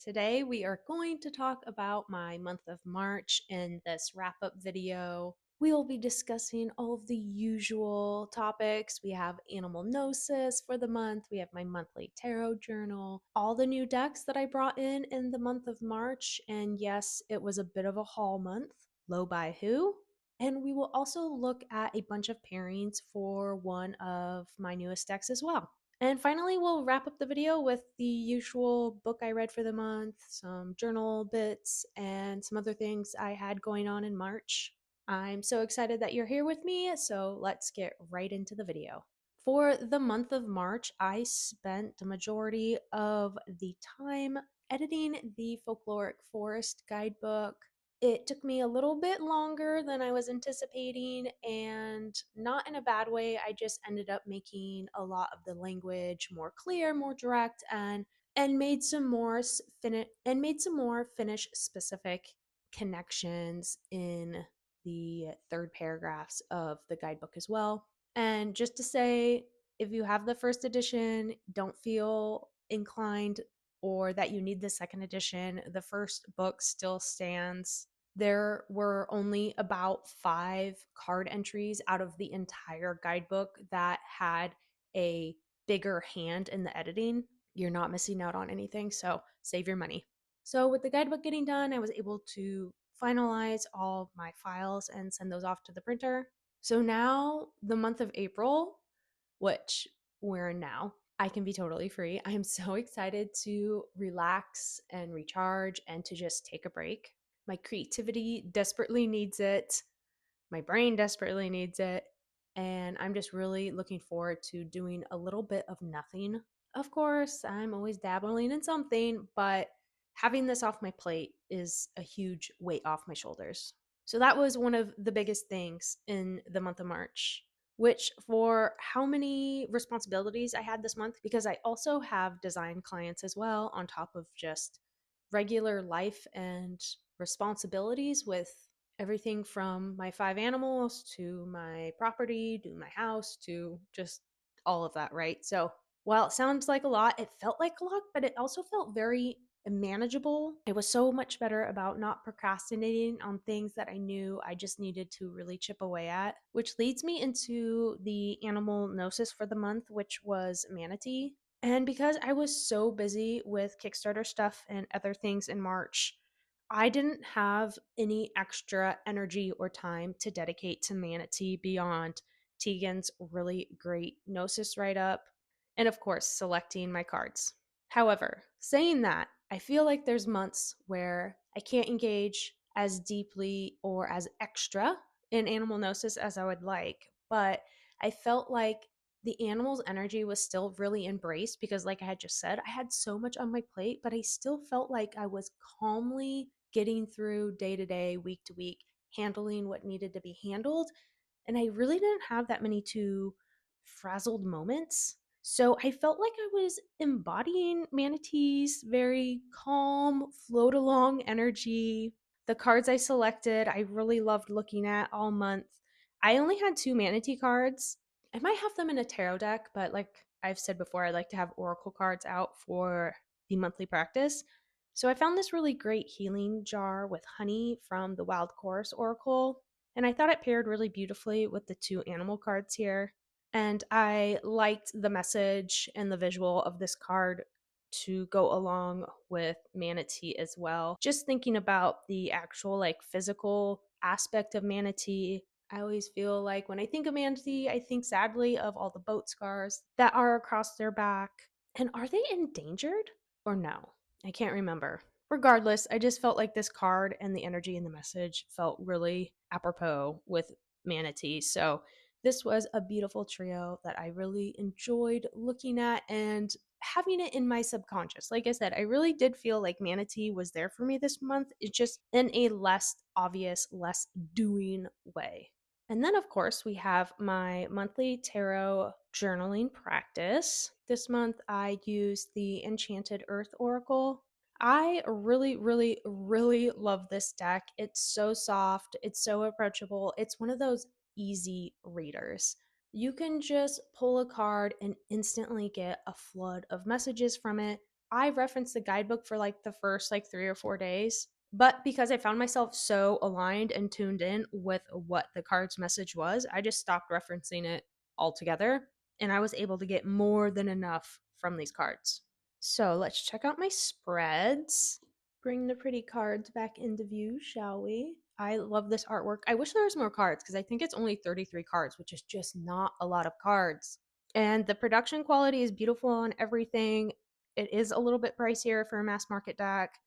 Today we are going to talk about my month of March in this wrap-up video. We will be discussing all of the usual topics. We have Animal Gnosis for the month. We have my monthly tarot journal, all the new decks that I brought in the month of March. And yes, it was a bit of a haul month. Low by who? And we will also look at a bunch of pairings for one of my newest decks as well. And finally, we'll wrap up the video with the usual book I read for the month, some journal bits, and some other things I had going on in March. I'm so excited that you're here with me, so let's get right into the video. For the month of March, I spent the majority of the time editing the Folkloric Forest guidebook. It took me a little bit longer than I was anticipating, and not in a bad way. I just ended up making a lot of the language more clear, more direct, and made some more Finnish specific connections in the third paragraphs of the guidebook as well. And just to say, if you have the first edition, don't feel inclined or that you need the second edition. The first book still stands. There were only about 5 card entries out of the entire guidebook that had a bigger hand in the editing. You're not missing out on anything, so save your money. So with the guidebook getting done, I was able to finalize all my files and send those off to the printer. So now the month of April, which we're in now, I can be totally free. I am so excited to relax and recharge and to just take a break. My creativity desperately needs it. My brain desperately needs it. And I'm just really looking forward to doing a little bit of nothing. Of course, I'm always dabbling in something, but having this off my plate is a huge weight off my shoulders. So that was one of the biggest things in the month of March, which for how many responsibilities I had this month, because I also have design clients as well, on top of just regular life and responsibilities with everything from my 5 animals to my property to my house to just all of that, right? So while it sounds like a lot, it felt like a lot, but it also felt very manageable. It was so much better about not procrastinating on things that I knew I just needed to really chip away at, which leads me into the Animal Gnosis for the month, which was Manatee. And because I was so busy with Kickstarter stuff and other things in March, I didn't have any extra energy or time to dedicate to Manatee beyond Tegan's really great Gnosis write up, and of course, selecting my cards. However, saying that, I feel like there's months where I can't engage as deeply or as extra in Animal Gnosis as I would like, but I felt like the animal's energy was still really embraced because, like I had just said, I had so much on my plate, but I still felt like I was calmly getting through day to day, week to week, handling what needed to be handled. And I really didn't have that many too frazzled moments. So I felt like I was embodying Manatee's very calm, float along energy. The cards I selected, I really loved looking at all month. I only had 2 Manatee cards. I might have them in a tarot deck, but like I've said before, I like to have oracle cards out for the monthly practice. So I found this really great healing jar with honey from the Wild Chorus Oracle, and I thought it paired really beautifully with the 2 animal cards here. And I liked the message and the visual of this card to go along with Manatee as well. Just thinking about the actual like physical aspect of Manatee, I always feel like when I think of Manatee, I think sadly of all the boat scars that are across their back. And are they endangered or no? I can't remember. Regardless, I just felt like this card and the energy in the message felt really apropos with Manatee. So this was a beautiful trio that I really enjoyed looking at and having it in my subconscious. Like I said, I really did feel like Manatee was there for me this month. It's just in a less obvious, less doing way. And then, of course, we have my monthly tarot journaling practice. This month, I used the Enchanted Earth Oracle. I really, really, really love this deck. It's so soft, it's so approachable. It's one of those easy readers. You can just pull a card and instantly get a flood of messages from it. I referenced the guidebook for like the first like 3 or 4 days. But because I found myself so aligned and tuned in with what the card's message was, I just stopped referencing it altogether. And I was able to get more than enough from these cards. So let's check out my spreads. Bring the pretty cards back into view, shall we? I love this artwork. I wish there was more cards because I think it's only 33 cards, which is just not a lot of cards. And the production quality is beautiful on everything. It is a little bit pricier for a mass market deck.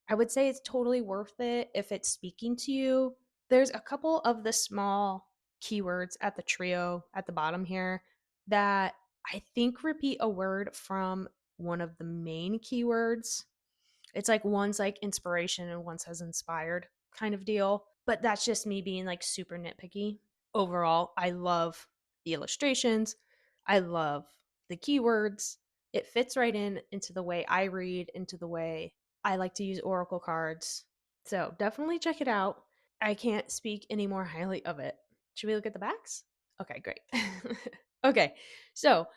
I would say it's totally worth it if it's speaking to you. There's a couple of the small keywords at the trio at the bottom here that I think repeat a word from one of the main keywords. It's like one's like inspiration and one says inspired kind of deal. But that's just me being like super nitpicky. Overall, I love the illustrations. I love the keywords. It fits right in into the way I read, into the way I like to use oracle cards. So definitely check it out. I can't speak any more highly of it. Should we look at the backs? Okay, great. Okay, so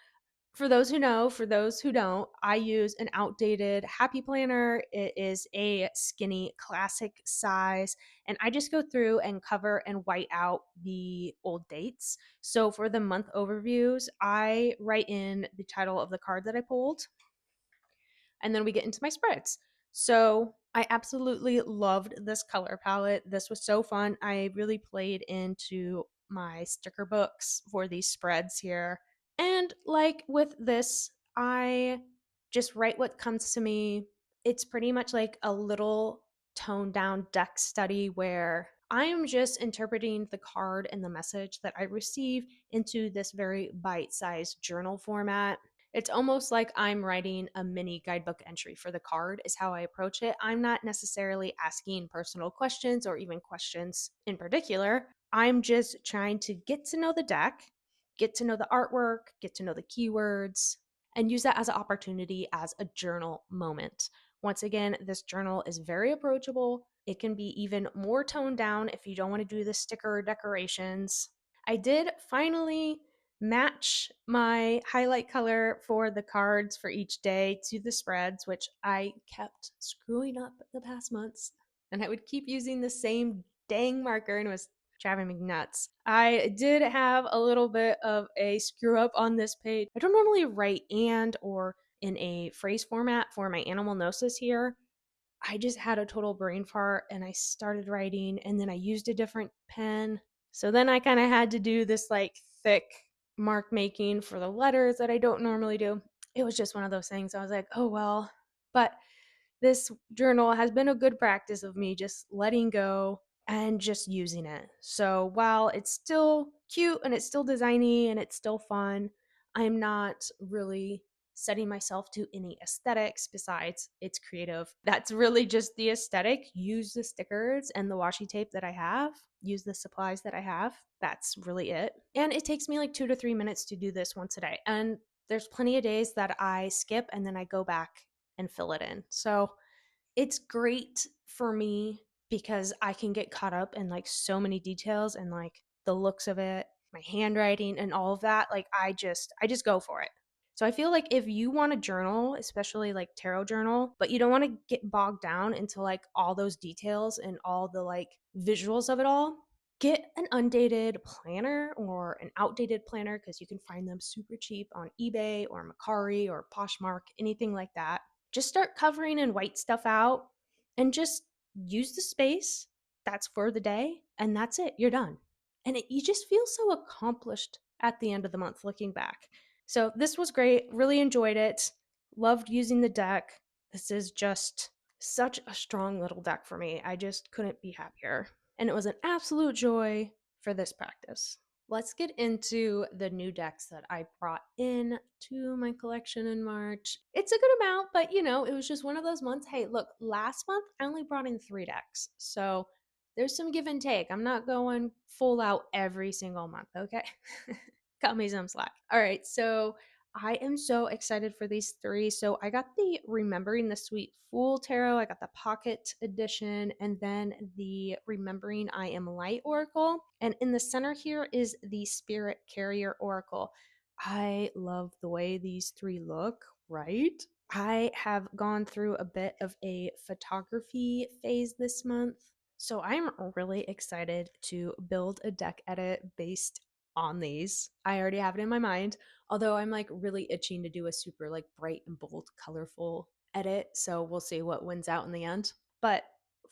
for those who know, for those who don't, I use an outdated Happy Planner. It is a skinny classic size, and I just go through and cover and white out the old dates. So for the month overviews, I write in the title of the card that I pulled, and then we get into my spreads. So I absolutely loved this color palette. This was so fun. I really played into my sticker books for these spreads here. And like with this, I just write what comes to me. It's pretty much like a little toned down deck study where I am just interpreting the card and the message that I receive into this very bite sized journal format. It's almost like I'm writing a mini guidebook entry for the card, is how I approach it. I'm not necessarily asking personal questions or even questions in particular. I'm just trying to get to know the deck, get to know the artwork, get to know the keywords, and use that as an opportunity as a journal moment. Once again, this journal is very approachable. It can be even more toned down if you don't want to do the sticker decorations. I did finally match my highlight color for the cards for each day to the spreads, which I kept screwing up the past months. And I would keep using the same dang marker and it was driving me nuts. I did have a little bit of a screw up on this page. I don't normally write and or in a phrase format for my Animal Gnosis here. I just had a total brain fart and I started writing and then I used a different pen. So then I kind of had to do this like thick mark making for the letters that I don't normally do. It was just one of those things. I was like, oh well. But this journal has been a good practice of me just letting go and just using it. So while it's still cute and it's still designy and it's still fun, I'm not really setting myself to any aesthetics besides it's creative. That's really just the aesthetic. Use the stickers and the washi tape that I have, use the supplies that I have. That's really it. And it takes me like 2 to 3 minutes to do this once a day. And there's plenty of days that I skip and then I go back and fill it in. So it's great for me because I can get caught up in like so many details and like the looks of it, my handwriting and all of that. Like I just go for it. So I feel like if you want to journal, especially like tarot journal, but you don't want to get bogged down into like all those details and all the like visuals of it all, get an undated planner or an outdated planner because you can find them super cheap on eBay or Macari or Poshmark, anything like that. Just start covering and white stuff out and just use the space that's for the day and that's it. You're done. And you just feel so accomplished at the end of the month looking back. So this was great. Really enjoyed it. Loved using the deck. This is just such a strong little deck for me. I just couldn't be happier. And it was an absolute joy for this practice. Let's get into the new decks that I brought in to my collection in March. It's a good amount, but it was just one of those months. Hey, look, last month I only brought in 3 decks. So there's some give and take. I'm not going full out every single month, okay? Cut me some slack. All right, so I am so excited for these three. So I got the Remembering the Sweet Fool Tarot, I got the Pocket Edition, and then the Remembering I Am Light Oracle. And in the center here is the Spirit Carrier Oracle. I love the way these three look, right? I have gone through a bit of a photography phase this month. So I'm really excited to build a deck edit based on these. I already have it in my mind, although I'm like really itching to do a super like bright and bold, colorful edit. So we'll see what wins out in the end. But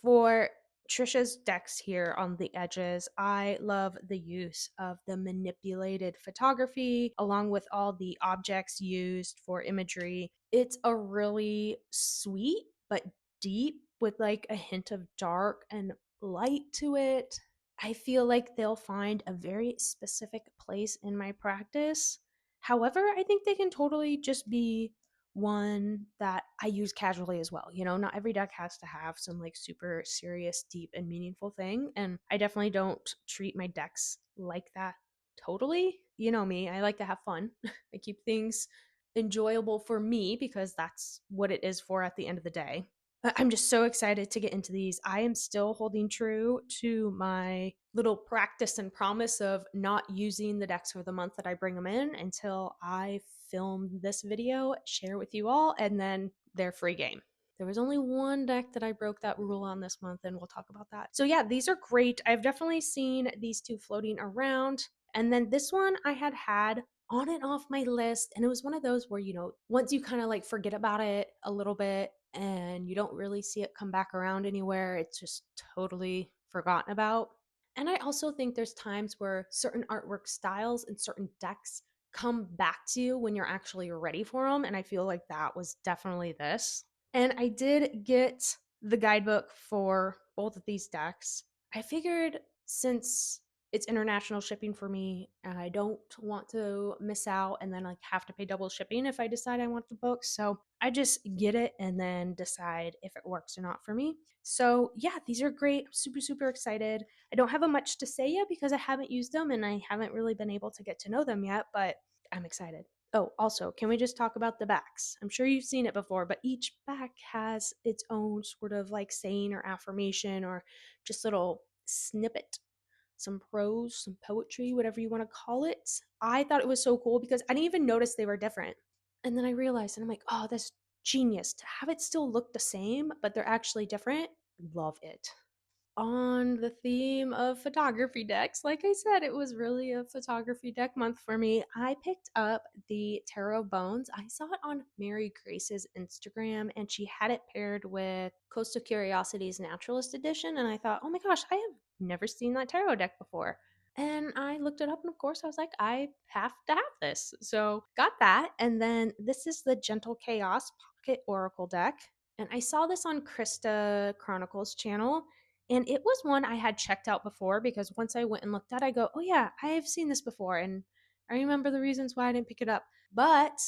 for Trisha's decks here on the edges, I love the use of the manipulated photography along with all the objects used for imagery. It's a really sweet but deep with like a hint of dark and light to it. I feel like they'll find a very specific place in my practice. However, I think they can totally just be one that I use casually as well. You know, not every deck has to have some like super serious, deep, and meaningful thing. And I definitely don't treat my decks like that totally. You know me, I like to have fun. I keep things enjoyable for me because that's what it is for at the end of the day. I'm just so excited to get into these. I am still holding true to my little practice and promise of not using the decks for the month that I bring them in until I film this video, share with you all, and then they're free game. There was only one deck that I broke that rule on this month, and we'll talk about that. So, yeah, these are great. I've definitely seen these two floating around. And then this one I had on and off my list. And it was one of those where, you know, once you kind of like forget about it a little bit and you don't really see it come back around anywhere, it's just totally forgotten about. And I also think there's times where certain artwork styles and certain decks come back to you when you're actually ready for them. And I feel like that was definitely this. And I did get the guidebook for both of these decks. I figured since it's international shipping for me, I don't want to miss out and then like have to pay double shipping if I decide I want the book. So I just get it and then decide if it works or not for me. So yeah, these are great. I'm super, super excited. I don't have a much to say yet because I haven't used them and I haven't really been able to get to know them yet, but I'm excited. Oh, also, can we just talk about the backs? I'm sure you've seen it before, but each back has its own sort of like saying or affirmation or just little snippet, some prose, some poetry, whatever you want to call it. I thought it was so cool because I didn't even notice they were different. And then I realized, and I'm like, oh, that's genius to have it still look the same, but they're actually different. Love it. On the theme of photography decks, like I said, it was really a photography deck month for me. I picked up the Tarot of Bones. I saw it on Mary Grace's Instagram and she had it paired with Coastal Curiosities Naturalist Edition. And I thought, oh my gosh, I have never seen that tarot deck before. And I looked it up, and of course, I was like, I have to have this. So, got that. And then this is the Gentle Chaos Pocket Oracle deck. And I saw this on Krista Chronicles channel. And it was one I had checked out before because once I went and looked at it, I go, oh yeah, I have seen this before. And I remember the reasons why I didn't pick it up. But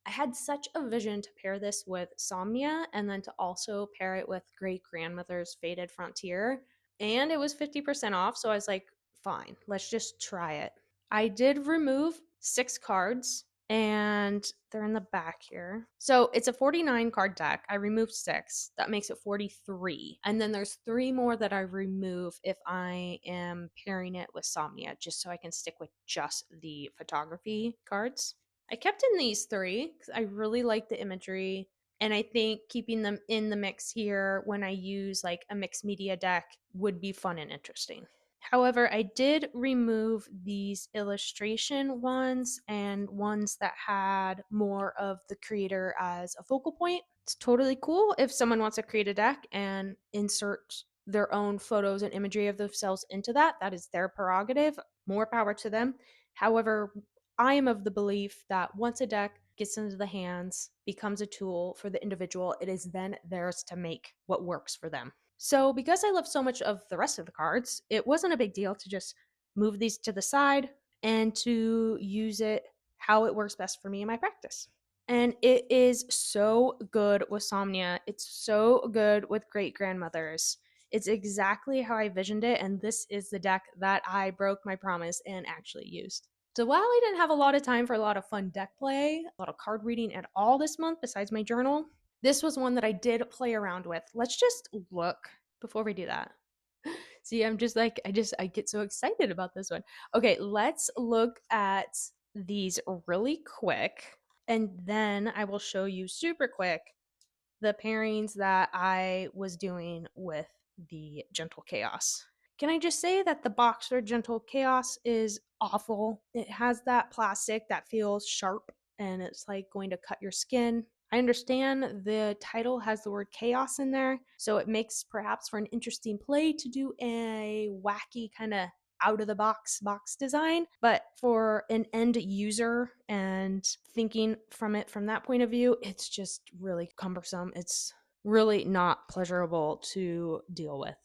I had such a vision to pair this with Somnia and then to also pair it with Great Grandmother's Faded Frontier. And it was 50% off. So I was like, fine, let's just try it. I did remove 6 cards and they're in the back here. So it's a 49 card deck. I removed 6. That makes it 43. And then there's 3 more that I remove if I am pairing it with Somnia, just so I can stick with just the photography cards. I kept in these 3 because I really like the imagery. And I think keeping them in the mix here when I use like a mixed media deck would be fun and interesting. However, I did remove these illustration ones and ones that had more of the creator as a focal point. It's totally cool if someone wants to create a deck and insert their own photos and imagery of themselves into that. That is their prerogative. More power to them. However, I am of the belief that once a deck gets into the hands, becomes a tool for the individual, it is then theirs to make what works for them. So, because I love so much of the rest of the cards, it wasn't a big deal to just move these to the side and to use it how it works best for me in my practice. And it is so good with Somnia. It's so good with Great Grandmothers. It's exactly how I visioned it. And this is the deck that I broke my promise and actually used. So while I didn't have a lot of time for a lot of fun deck play, a lot of card reading at all this month besides my journal, this was one that I did play around with. Let's just look before we do that. See, I'm just like, I get so excited about this one. Okay, let's look at these really quick. And then I will show you super quick the pairings that I was doing with the Gentle Chaos. Can I just say that the box for Gentle Chaos is awful? It has that plastic that feels sharp and it's like going to cut your skin. I understand the title has the word chaos in there, so it makes perhaps for an interesting play to do a wacky kind of out of the box design, but for an end user and thinking from it from that point of view, it's just really cumbersome. It's really not pleasurable to deal with.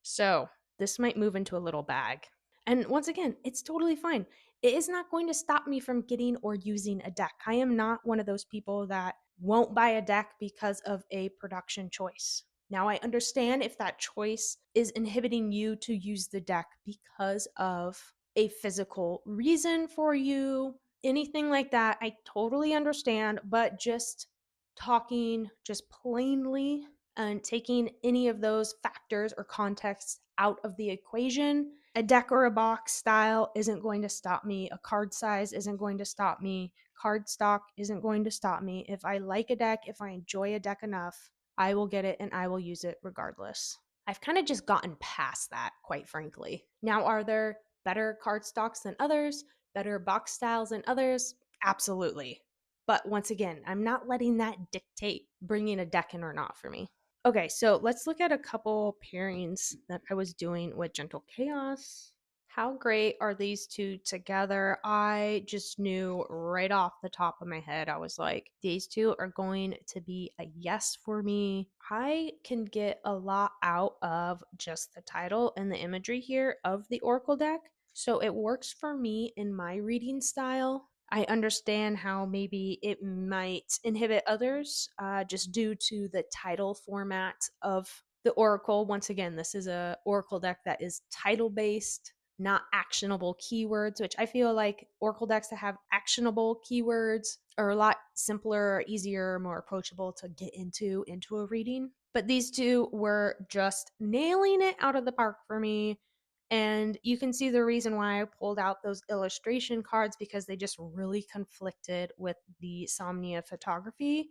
So this might move into a little bag. And once again, it's totally fine. It is not going to stop me from getting or using a deck. I am not one of those people that won't buy a deck because of a production choice. Now, I understand if that choice is inhibiting you to use the deck because of a physical reason for you, anything like that. I totally understand, but just talking just plainly and taking any of those factors or contexts out of the equation, a deck or a box style isn't going to stop me. A card size isn't going to stop me. Card stock isn't going to stop me. If I like a deck, if I enjoy a deck enough, I will get it and I will use it regardless. I've kind of just gotten past that, quite frankly. Now, are there better card stocks than others, better box styles than others? Absolutely. But once again, I'm not letting that dictate bringing a deck in or not for me. Okay, so let's look at a couple pairings that I was doing with Gentle Chaos. How great are these two together? I just knew right off the top of my head, I was like, these two are going to be a yes for me. I can get a lot out of just the title and the imagery here of the Oracle deck. So it works for me in my reading style. I understand how maybe it might inhibit others just due to the title format of the Oracle. Once again, this is a Oracle deck that is title based, not actionable keywords, which I feel like Oracle decks that have actionable keywords are a lot simpler, easier, more approachable to get into a reading. But these two were just nailing it out of the park for me. And you can see the reason why I pulled out those illustration cards because they just really conflicted with the Somnia photography.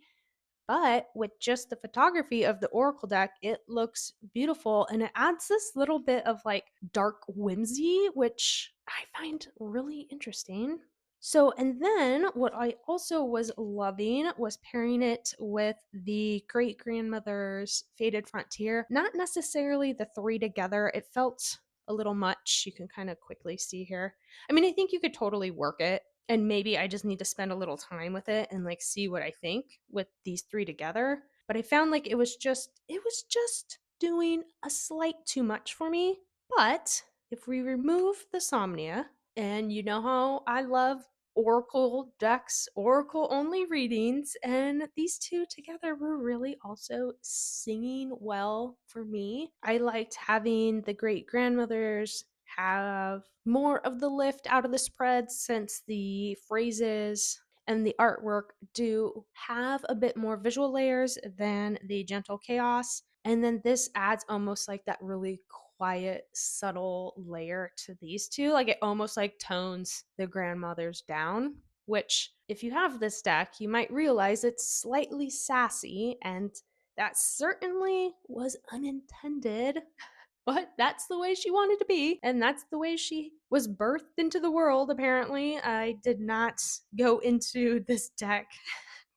But with just the photography of the Oracle deck, it looks beautiful and it adds this little bit of like dark whimsy, which I find really interesting. So, and then what I also was loving was pairing it with the great grandmother's Faded Frontier. Not necessarily the three together, it felt a little much. You can kind of quickly see here. I mean, I think you could totally work it, and maybe I just need to spend a little time with it and like see what I think with these three together. But I found like it was just doing a slight too much for me. But if we remove the Somnia, and you know how I love Oracle decks, Oracle only readings, and these two together were really also singing well for me. I liked having the great grandmothers have more of the lift out of the spread since the phrases and the artwork do have a bit more visual layers than the Gentle Chaos. And then this adds almost like that really quiet, subtle layer to these two. Like it almost like tones the grandmothers down, which if you have this deck, you might realize it's slightly sassy, and that certainly was unintended. But that's the way she wanted to be, and that's the way she was birthed into the world, apparently. I did not go into this deck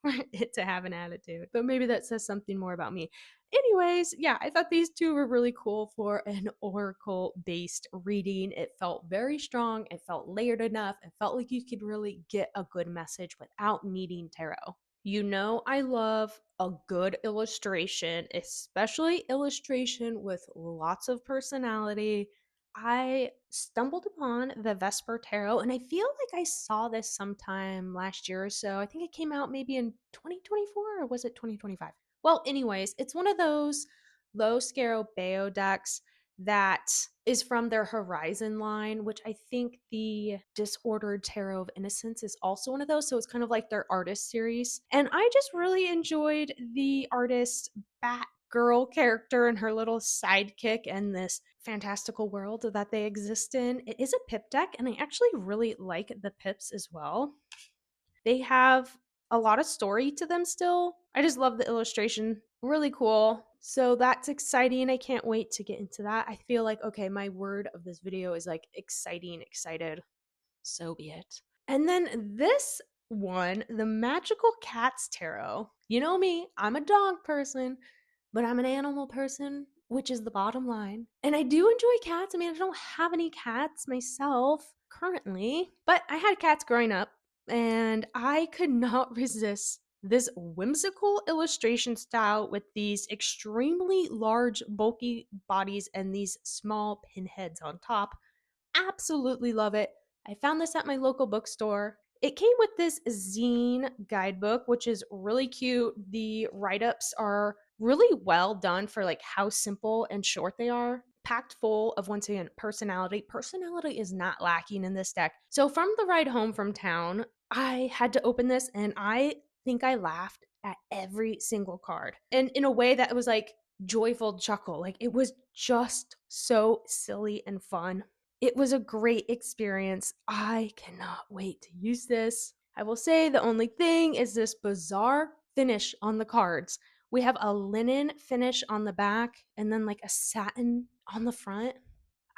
for it to have an attitude, but maybe that says something more about me. Anyways, yeah, I thought these two were really cool for an Oracle based reading. It felt very strong, it felt layered enough, it felt like you could really get a good message without needing tarot. You know, I love a good illustration, especially illustration with lots of personality. I stumbled upon the Vesper Tarot, and I feel like I saw this sometime last year or so. I think it came out maybe in 2024, or was it 2025? Well, anyways, it's one of those low Scarabeo decks that is from their Horizon line, which I think the Disordered Tarot of Innocence is also one of those. So it's kind of like their artist series. And I just really enjoyed the artist Batgirl character and her little sidekick and this fantastical world that they exist in. It is a pip deck, and I actually really like the pips as well. They have a lot of story to them still. I just love the illustration. Really cool. So that's exciting. I can't wait to get into that. I feel like, okay, my word of this video is like exciting, excited. So be it. And then this one, the Magical Cats Tarot. You know me, I'm a dog person, but I'm an animal person, which is the bottom line. And I do enjoy cats. I mean, I don't have any cats myself currently, but I had cats growing up, and I could not resist this whimsical illustration style with these extremely large, bulky bodies and these small pinheads on top. Absolutely love it. I found this at my local bookstore. It came with this zine guidebook, which is really cute. The write ups are really well done for like how simple and short they are. Packed full of, once again, personality. Personality is not lacking in this deck. So, from the ride home from town, I had to open this and I think I laughed at every single card. And in a way that was like joyful chuckle. Like it was just so silly and fun. It was a great experience. I cannot wait to use this. I will say the only thing is this bizarre finish on the cards. We have a linen finish on the back and then like a satin on the front.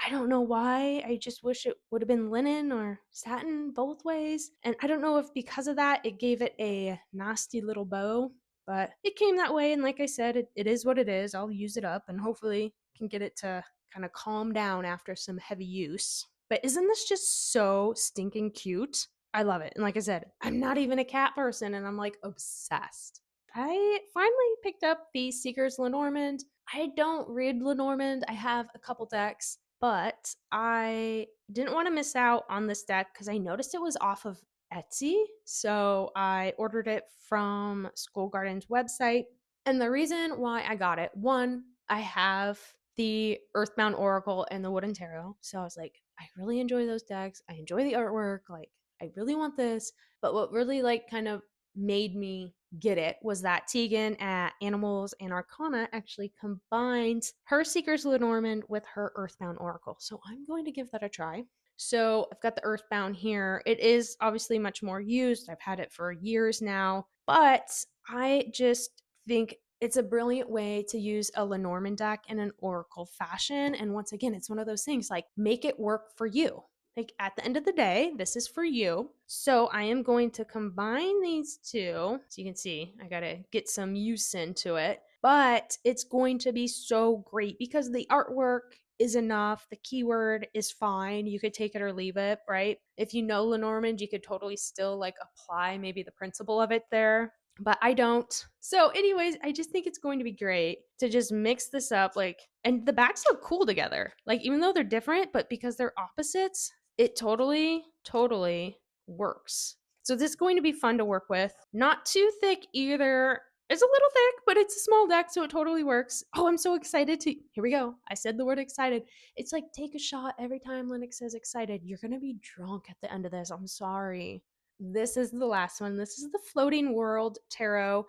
I don't know why. I just wish it would have been linen or satin both ways. And I don't know if because of that, it gave it a nasty little bow, but it came that way. And like I said, it is what it is. I'll use it up and hopefully can get it to kind of calm down after some heavy use. But isn't this just so stinking cute? I love it. And like I said, I'm not even a cat person and I'm like obsessed. I finally picked up the Seeker's Lenormand. I don't read Lenormand. I have a couple decks, but I didn't want to miss out on this deck because I noticed it was off of Etsy. So I ordered it from School Garden's website. And the reason why I got it, one, I have the Earthbound Oracle and the Wooden Tarot. So I was like, I really enjoy those decks. I enjoy the artwork. Like, I really want this. But what really like kind of made me get it was that Tegan at Animals and Arcana actually combined her Seeker's Lenormand with her Earthbound Oracle. So I'm going to give that a try. So I've got the Earthbound here. It is obviously much more used. I've had it for years now, but I just think it's a brilliant way to use a Lenormand deck in an Oracle fashion. And once again, it's one of those things like make it work for you. Like at the end of the day, this is for you. So I am going to combine these two. So you can see I got to get some use into it. But it's going to be so great because the artwork is enough. The keyword is fine. You could take it or leave it, right? If you know Lenormand, you could totally still like apply maybe the principle of it there, but I don't. So, anyways, I just think it's going to be great to just mix this up. Like, and the backs look cool together. Like, even though they're different, but because they're opposites, it totally works. So, this is going to be fun to work with. Not too thick either. It's a little thick, but it's a small deck, so it totally works. Oh, I'm so excited to. Here we go. I said the word excited. It's like take a shot every time Lennox says excited. You're going to be drunk at the end of this. I'm sorry. This is the last one. This is the Floating World Tarot.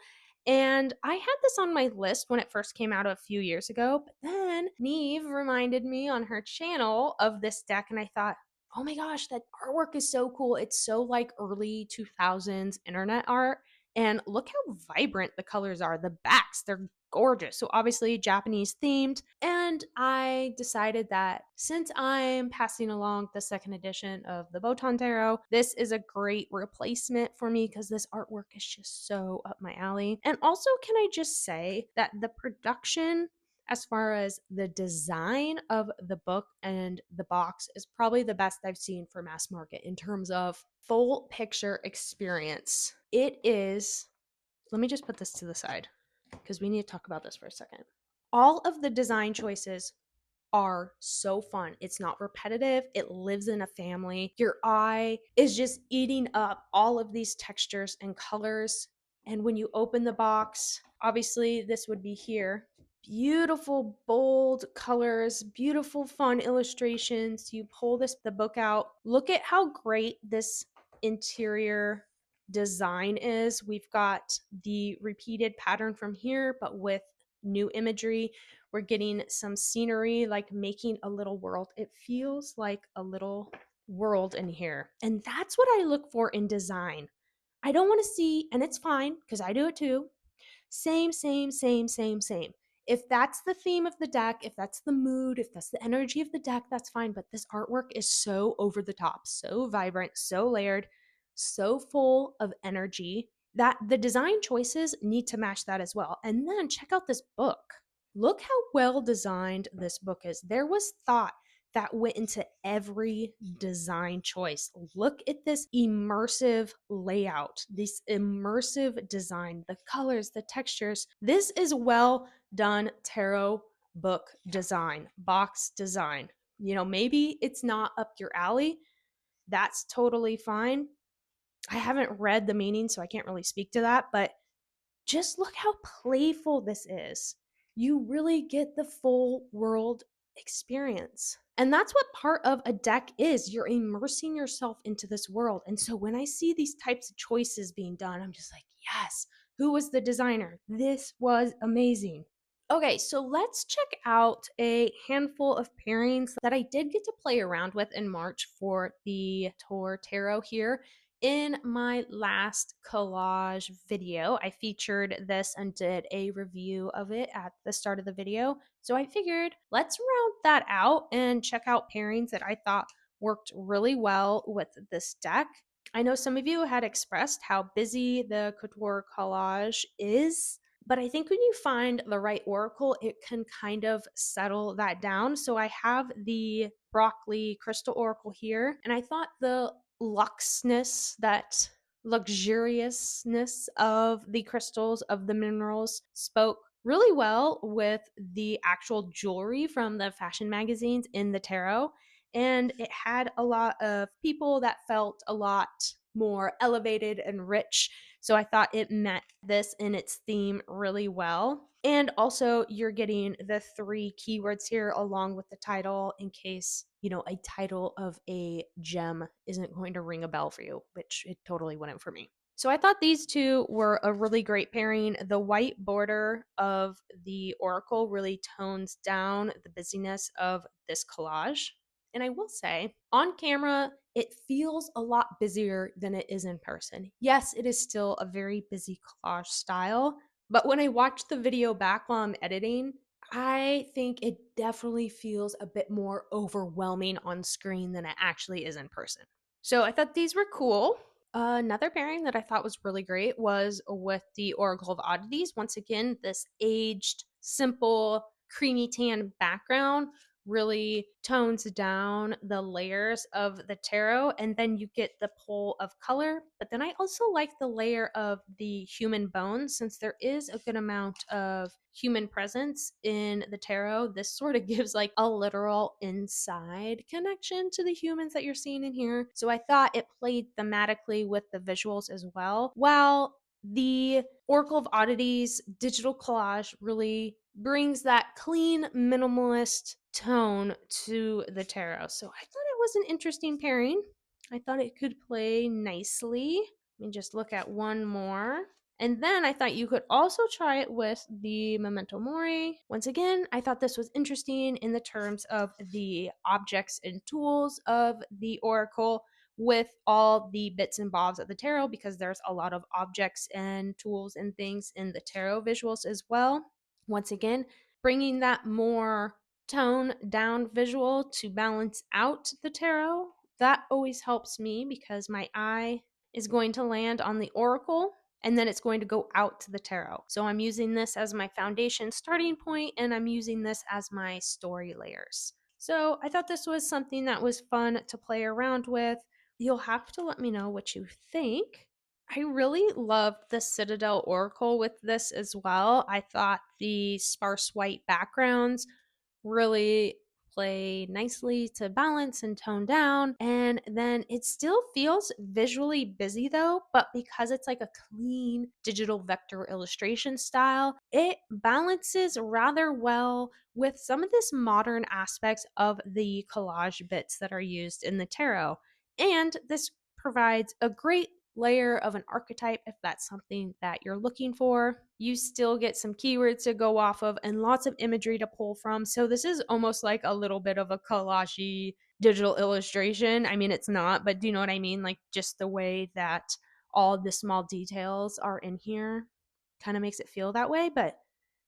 And I had this on my list when it first came out a few years ago, but then Neve reminded me on her channel of this deck, and I thought, oh my gosh, that artwork is so cool. It's so like early 2000s internet art. And look how vibrant the colors are. The backs, they're gorgeous. So obviously Japanese themed. And I decided that since I'm passing along the second edition of the Botan Tarot, this is a great replacement for me because this artwork is just so up my alley. And also, can I just say that the production as far as the design of the book and the box is probably the best I've seen for mass market in terms of full picture experience. It is, let me just put this to the side because we need to talk about this for a second. All of the design choices are so fun. It's not repetitive. It lives in a family. Your eye is just eating up all of these textures and colors. And when you open the box, obviously this would be here. Beautiful, bold colors, beautiful, fun illustrations. You pull the book out. Look at how great this interior design is. We've got the repeated pattern from here, but with new imagery. We're getting some scenery, like making a little world. It feels like a little world in here. And that's what I look for in design. I don't want to see, and it's fine because I do it too, same, same, same, same, same. If that's the theme of the deck, if that's the mood, if that's the energy of the deck, that's fine. But this artwork is so over the top, so vibrant, so layered, so full of energy that the design choices need to match that as well. And then check out this book. Look how well designed this book is. There was thought that went into every design choice. Look at this immersive layout, this immersive design, the colors, the textures. This is well done tarot book design, box design. You know, maybe it's not up your alley. That's totally fine. I haven't read the meaning, so I can't really speak to that, but just look how playful this is. You really get the full world experience. And that's what part of a deck is. You're immersing yourself into this world. And so when I see these types of choices being done, I'm just like, yes, who was the designer? This was amazing. Okay, so let's check out a handful of pairings that I did get to play around with in March for the Couture Tarot here. In my last collage video, I featured this and did a review of it at the start of the video. So I figured let's round that out and check out pairings that I thought worked really well with this deck. I know some of you had expressed how busy the Couture collage is, but I think when you find the right oracle, it can kind of settle that down. So I have the broccoli crystal oracle here, and I thought the luxness, that luxuriousness of the crystals, of the minerals, spoke really well with the actual jewelry from the fashion magazines in the tarot. And it had a lot of people that felt a lot more elevated and rich. So I thought it met this in its theme really well. And also, you're getting the 3 keywords here along with the title in case, you know, a title of a gem isn't going to ring a bell for you, which it totally wouldn't for me. So I thought these two were a really great pairing. The white border of the oracle really tones down the busyness of this collage. And I will say, on camera, it feels a lot busier than it is in person. Yes, it is still a very busy collage style, but when I watch the video back while I'm editing, I think it definitely feels a bit more overwhelming on screen than it actually is in person. So I thought these were cool. Another pairing that I thought was really great was with the Oracle of Oddities. Once again, this aged, simple, creamy tan background really tones down the layers of the tarot, and then you get the pull of color. But then I also like the layer of the human bones, since there is a good amount of human presence in the tarot. This sort of gives like a literal inside connection to the humans that you're seeing in here. So I thought it played thematically with the visuals as well, while the Oracle of Oddities digital collage really brings that clean, minimalist tone to the tarot. So I thought it was an interesting pairing. I thought it could play nicely. Let me just look at one more. And then I thought you could also try it with the Memento Mori. Once again, I thought this was interesting in the terms of the objects and tools of the Oracle with all the bits and bobs of the tarot, because there's a lot of objects and tools and things in the tarot visuals as well. Once again, bringing that more tone down visual to balance out the tarot. That always helps me because my eye is going to land on the oracle and then it's going to go out to the tarot. So I'm using this as my foundation starting point and I'm using this as my story layers. So I thought this was something that was fun to play around with. You'll have to let me know what you think. I really loved the Citadel Oracle with this as well. I thought the sparse white backgrounds really play nicely to balance and tone down. And then it still feels visually busy though, but because it's like a clean digital vector illustration style, it balances rather well with some of this modern aspects of the collage bits that are used in the tarot. And this provides a great layer of an archetype if that's something that you're looking for. You still get some keywords to go off of and lots of imagery to pull from. So this is almost like a little bit of a collage digital illustration. I mean, it's not, but do you know what I mean? Like just the way that all the small details are in here kind of makes it feel that way, but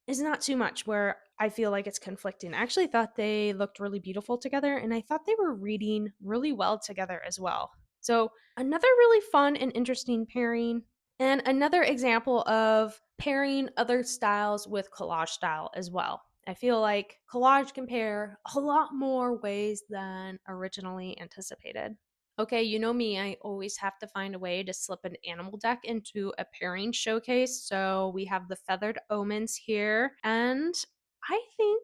it's not too much where I feel like it's conflicting. I actually thought they looked really beautiful together, and I thought they were reading really well together as well. So, another really fun and interesting pairing, and another example of pairing other styles with collage style as well. I feel like collage can pair a lot more ways than originally anticipated. Okay, you know me, I always have to find a way to slip an animal deck into a pairing showcase. So we have the feathered omens here, and I think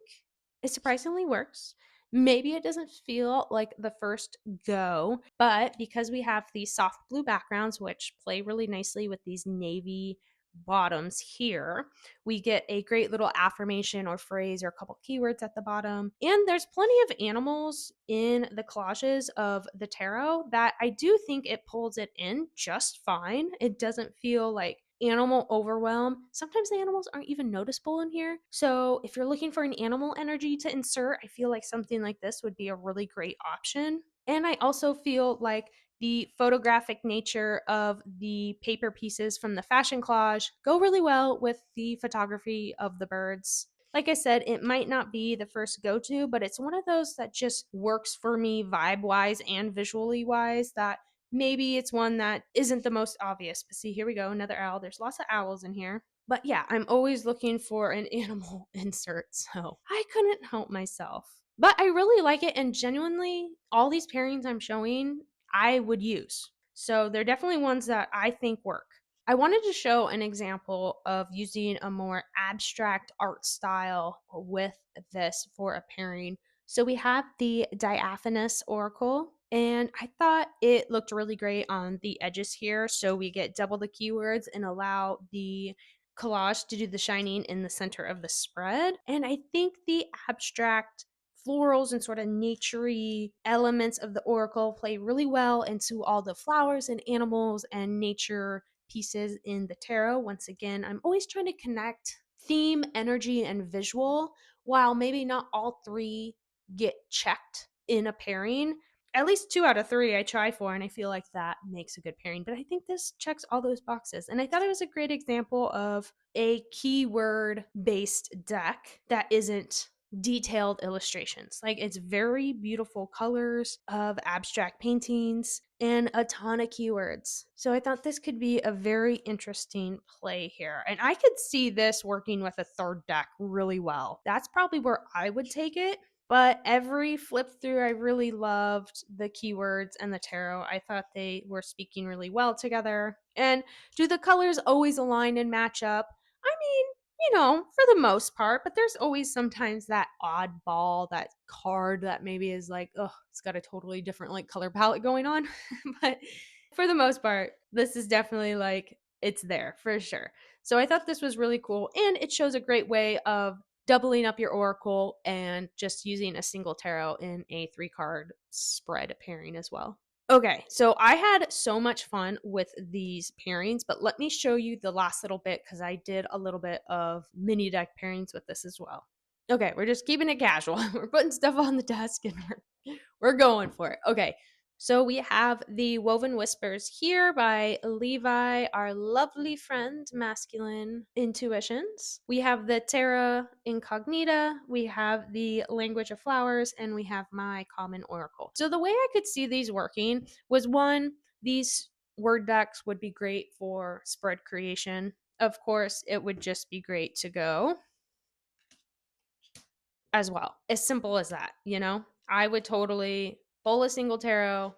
it surprisingly works. Maybe it doesn't feel like the first go, but because we have these soft blue backgrounds, which play really nicely with these navy bottoms here, we get a great little affirmation or phrase or a couple keywords at the bottom. And there's plenty of animals in the collages of the tarot that I do think it pulls it in just fine. It doesn't feel like animal overwhelm. Sometimes the animals aren't even noticeable in here. So if you're looking for an animal energy to insert, I feel like something like this would be a really great option. And I also feel like the photographic nature of the paper pieces from the fashion collage go really well with the photography of the birds. Like I said, it might not be the first go to, but it's one of those that just works for me vibe wise and visually wise. That maybe it's one that isn't the most obvious. But see, here we go, another owl. There's lots of owls in here. But yeah, I'm always looking for an animal insert, so I couldn't help myself. But I really like it, and genuinely, all these pairings I'm showing, I would use. So they're definitely ones that I think work. I wanted to show an example of using a more abstract art style with this for a pairing. So we have the diaphanous oracle, and I thought it looked really great on the edges here. So we get double the keywords and allow the collage to do the shining in the center of the spread. And I think the abstract florals and sort of naturey elements of the oracle play really well into all the flowers and animals and nature pieces in the tarot. Once again, I'm always trying to connect theme, energy, and visual while maybe not all three get checked in a pairing. At least 2 out of 3 I try for, and I feel like that makes a good pairing. But I think this checks all those boxes. And I thought it was a great example of a keyword based deck that isn't detailed illustrations. Like, it's very beautiful colors of abstract paintings and a ton of keywords. So I thought this could be a very interesting play here. And I could see this working with a third deck really well. That's probably where I would take it. But every flip through, I really loved the keywords and the tarot. I thought they were speaking really well together. And do the colors always align and match up? I mean, for the most part, but there's always sometimes that oddball, that card that maybe is like, oh, it's got a totally different like color palette going on. But for the most part, this is definitely like it's there for sure. So I thought this was really cool, and it shows a great way of doubling up your oracle and just using a single tarot in a 3 card spread pairing as well. Okay, so I had so much fun with these pairings, but let me show you the last little bit because I did a little bit of mini deck pairings with this as well. Okay, we're just keeping it casual. We're putting stuff on the desk and we're going for it. Okay, so we have the Woven Whispers here by Levi, our lovely friend, Masculine Intuitions. We have the Terra Incognita, we have the Language of Flowers, and we have my Common Oracle. So the way I could see these working was, one, these word decks would be great for spread creation. Of course, it would just be great to go as well. As simple as that. I would totally pull a single tarot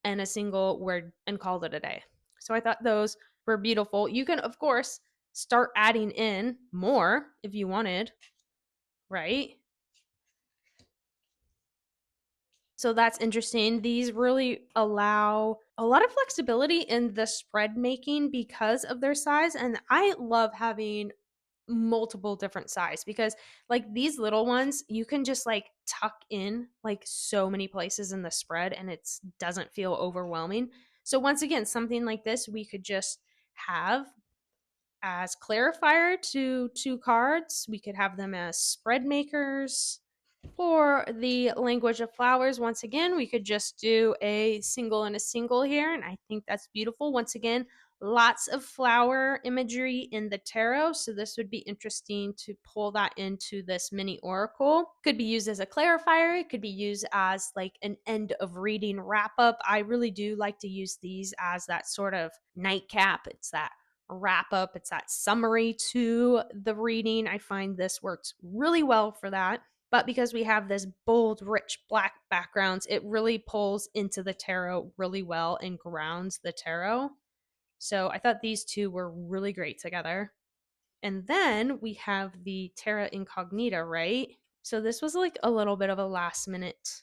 and a single word and call it a day. So I thought those were beautiful. You can, of course, start adding in more if you wanted, right? So that's interesting. These really allow a lot of flexibility in the spread making because of their size. And I love having multiple different size because like these little ones you can just like tuck in like so many places in the spread and it doesn't feel overwhelming. So once again, something like this we could just have as clarifier to 2 cards. We could have them as spread makers. For the language of flowers, once again, we could just do a single and a single here, and I think that's beautiful. Once again, lots of flower imagery in the tarot, so this would be interesting to pull that into this mini oracle. Could be used as a clarifier, it could be used as like an end of reading wrap up. I really do like to use these as that sort of nightcap. It's that wrap up, it's that summary to the reading. I find this works really well for that. But because we have this bold, rich black backgrounds, it really pulls into the tarot really well and grounds the tarot. So I thought these two were really great together. And then we have the Terra Incognita, right? So this was like a little bit of a last minute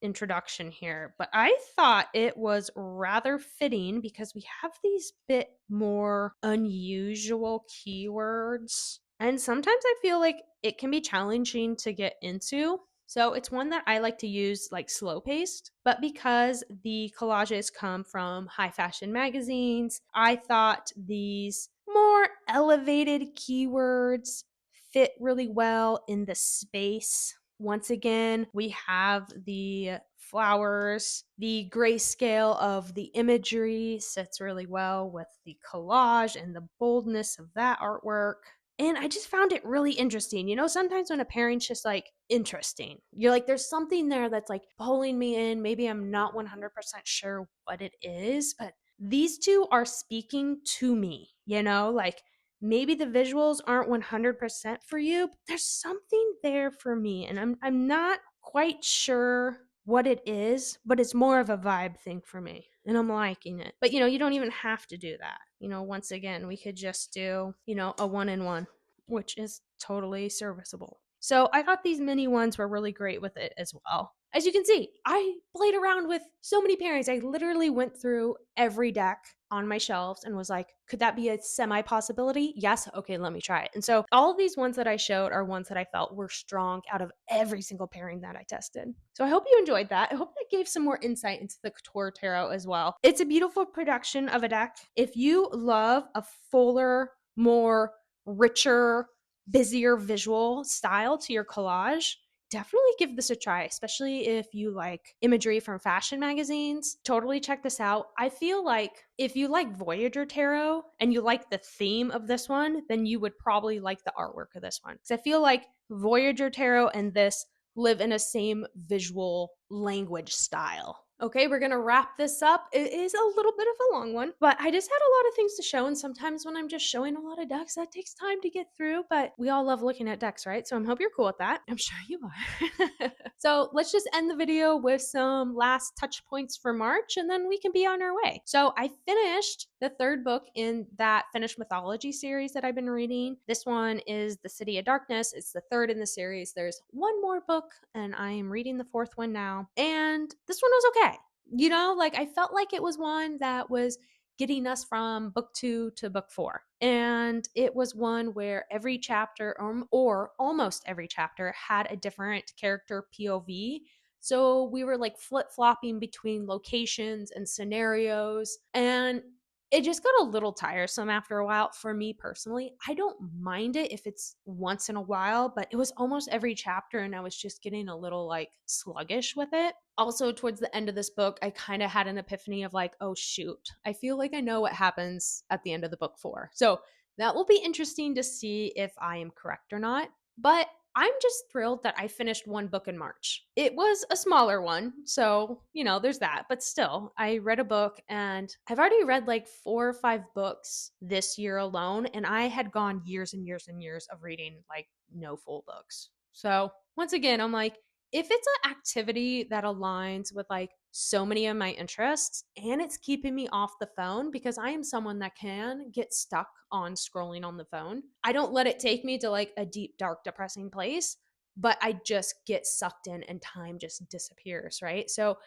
introduction here, but I thought it was rather fitting because we have these bit more unusual keywords. And sometimes I feel like it can be challenging to get into. So it's one that I like to use like slow paced, but because the collages come from high fashion magazines, I thought these more elevated keywords fit really well in the space. Once again, we have the flowers. The grayscale of the imagery sits really well with the collage and the boldness of that artwork. And I just found it really interesting. You know, sometimes when a pairing's just like interesting, you're like, there's something there that's like pulling me in. Maybe I'm not 100% sure what it is, but these two are speaking to me, you know, like maybe the visuals aren't 100% for you, but there's something there for me. And I'm not quite sure what it is, but it's more of a vibe thing for me. And I'm liking it. But, you know, you don't even have to do that. You know, once again, we could just do, you know, a 1-in-1, which is totally serviceable. So I thought these mini ones were really great with it as well. As you can see, I played around with so many pairings. I literally went through every deck on my shelves and was like, could that be a semi possibility? Yes. Okay, let me try it. And so all of these ones that I showed are ones that I felt were strong out of every single pairing that I tested. So I hope you enjoyed that. I hope that gave some more insight into the Couture Tarot as well. It's a beautiful production of a deck. If you love a fuller, more richer, busier visual style to your collage, definitely give this a try, especially if you like imagery from fashion magazines. Totally check this out. I feel like if you like Voyager Tarot and you like the theme of this one, then you would probably like the artwork of this one. Because I feel like Voyager Tarot and this live in a same visual language style. Okay, we're gonna wrap this up. It is a little bit of a long one, but I just had a lot of things to show. And sometimes when I'm just showing a lot of decks, that takes time to get through. But we all love looking at decks, right? So I hope you're cool with that. I'm sure you are. So let's just end the video with some last touch points for March, and then we can be on our way. So I finished the third book in that Finnish mythology series that I've been reading. This one is The City of Darkness. It's the third in the series. There's one more book, and I am reading the fourth one now. And this one was okay. You know, like I felt like it was one that was getting us from book 2 to book 4. And it was one where every chapter, or almost every chapter, had a different character POV. So we were like flip flopping between locations and scenarios. And it just got a little tiresome after a while for me personally. I don't mind it if it's once in a while, but it was almost every chapter and I was just getting a little like sluggish with it. Also, towards the end of this book, I kind of had an epiphany of like, oh shoot, I feel like I know what happens at the end of the book 4. So that will be interesting to see if I am correct or not. But I'm just thrilled that I finished one book in March. It was a smaller one, so, you know, there's that. But still, I read a book and I've already read like 4 or 5 books this year alone. And I had gone years and years and years of reading like no full books. So once again, I'm like, if it's an activity that aligns with like so many of my interests and it's keeping me off the phone, because I am someone that can get stuck on scrolling on the phone. I don't let it take me to like a deep, dark, depressing place, but I just get sucked in and time just disappears, right? So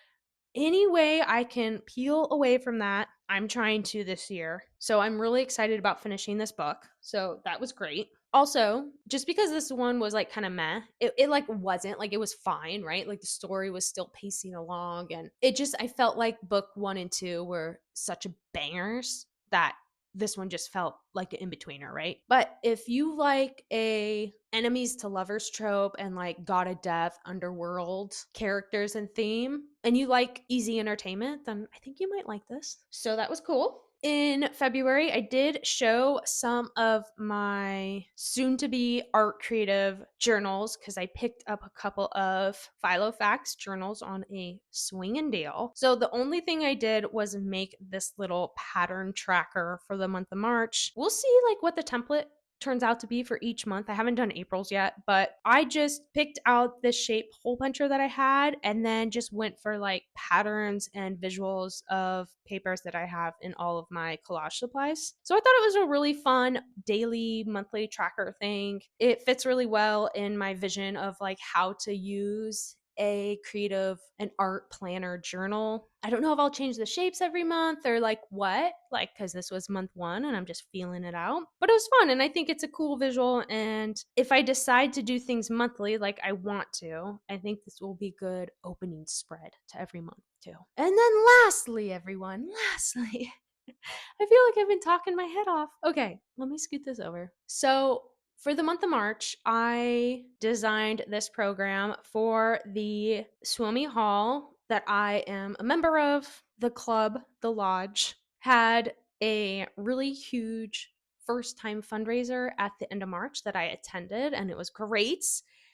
any way I can peel away from that, I'm trying to this year. So I'm really excited about finishing this book. So that was great. Also, just because this one was like kind of meh, it like wasn't like, it was fine, right? Like the story was still pacing along, and it just, I felt like book 1 and 2 were such bangers that this one just felt like an in-betweener, right? But if you like a enemies to lovers trope and like god of death, underworld characters and theme, and you like easy entertainment, then I think you might like this. So that was cool. In February, I did show some of my soon to be art creative journals because I picked up a couple of Filofax journals on a swinging deal. So the only thing I did was make this little pattern tracker for the month of March. We'll see like what the template turns out to be for each month. I haven't done April's yet, but I just picked out the shape hole puncher that I had and then just went for like patterns and visuals of papers that I have in all of my collage supplies. So I thought it was a really fun daily, monthly tracker thing. It fits really well in my vision of like how to use a creative and art planner journal. I don't know if I'll change the shapes every month or like what, like, because this was month one and I'm just feeling it out. But it was fun and I think it's a cool visual. And if I decide to do things monthly, like I want to, I think this will be good opening spread to every month too. And then lastly, everyone, lastly, I feel like I've been talking my head off. Okay, let me scoot this over. So for the month of March, I designed this program for the Suomi Hall that I am a member of. The club, the lodge, had a really huge first time fundraiser at the end of March that I attended, and it was great.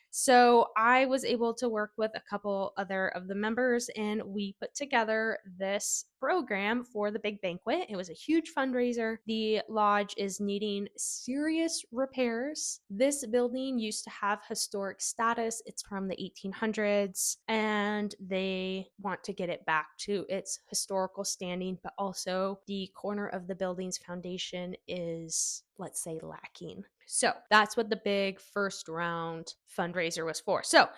So I was able to work with a couple other of the members and we put together this program for the big banquet. It was a huge fundraiser. The lodge is needing serious repairs. This building used to have historic status. It's from the 1800s and they want to get it back to its historical standing, but also the corner of the building's foundation is, let's say, lacking. So that's what the big first round fundraiser was for. So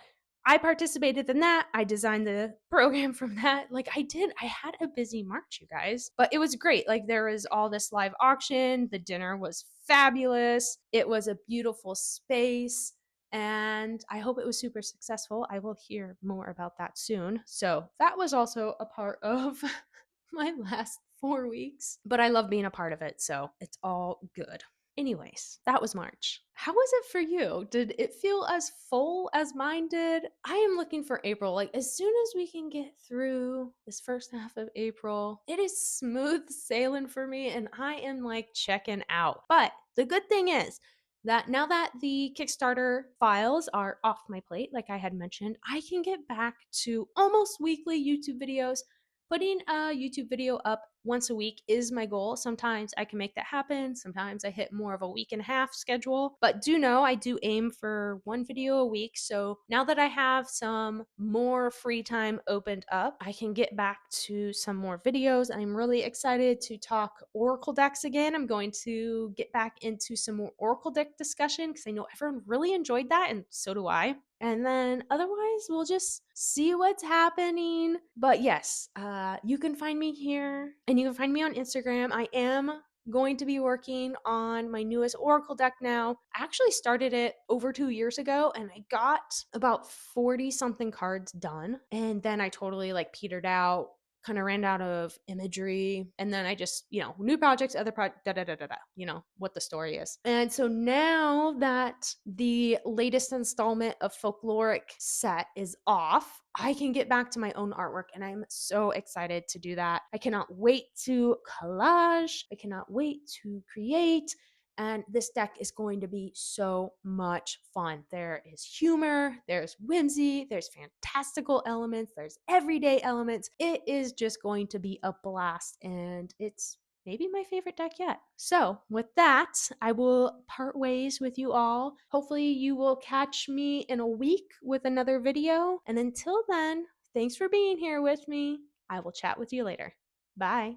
I participated in that. I designed the program from that. Like I had a busy March, you guys, but it was great. Like there was all this live auction. The dinner was fabulous. It was a beautiful space. And I hope it was super successful. I will hear more about that soon. So that was also a part of my last 4 weeks, but I love being a part of it. So it's all good. Anyways, that was March. How was it for you? Did it feel as full as mine did? I am looking for April. Like, as soon as we can get through this first half of April, it is smooth sailing for me, and I am like checking out. But the good thing is, that now that the Kickstarter files are off my plate, like I had mentioned, I can get back to almost weekly YouTube videos. Putting a YouTube video up once a week is my goal. Sometimes I can make that happen. Sometimes I hit more of a week and a half schedule. But do know I do aim for one video a week. So now that I have some more free time opened up, I can get back to some more videos. I'm really excited to talk Oracle decks again. I'm going to get back into some more Oracle deck discussion because I know everyone really enjoyed that, and so do I. And then otherwise, we'll just see what's happening. But yes, you can find me here and you can find me on Instagram. I am going to be working on my newest Oracle deck now. I actually started it over 2 years ago and I got about 40 something cards done. And then I totally like petered out, kind of ran out of imagery, and then I just, new projects, other projects, what the story is. And so now that the latest installment of Folkloric set is off, I can get back to my own artwork, and I'm so excited to do that. I cannot wait to collage. I cannot wait to create. And this deck is going to be so much fun. There is humor, there's whimsy, there's fantastical elements, there's everyday elements. It is just going to be a blast, and it's maybe my favorite deck yet. So with that, I will part ways with you all. Hopefully you will catch me in a week with another video. And until then, thanks for being here with me. I will chat with you later. Bye.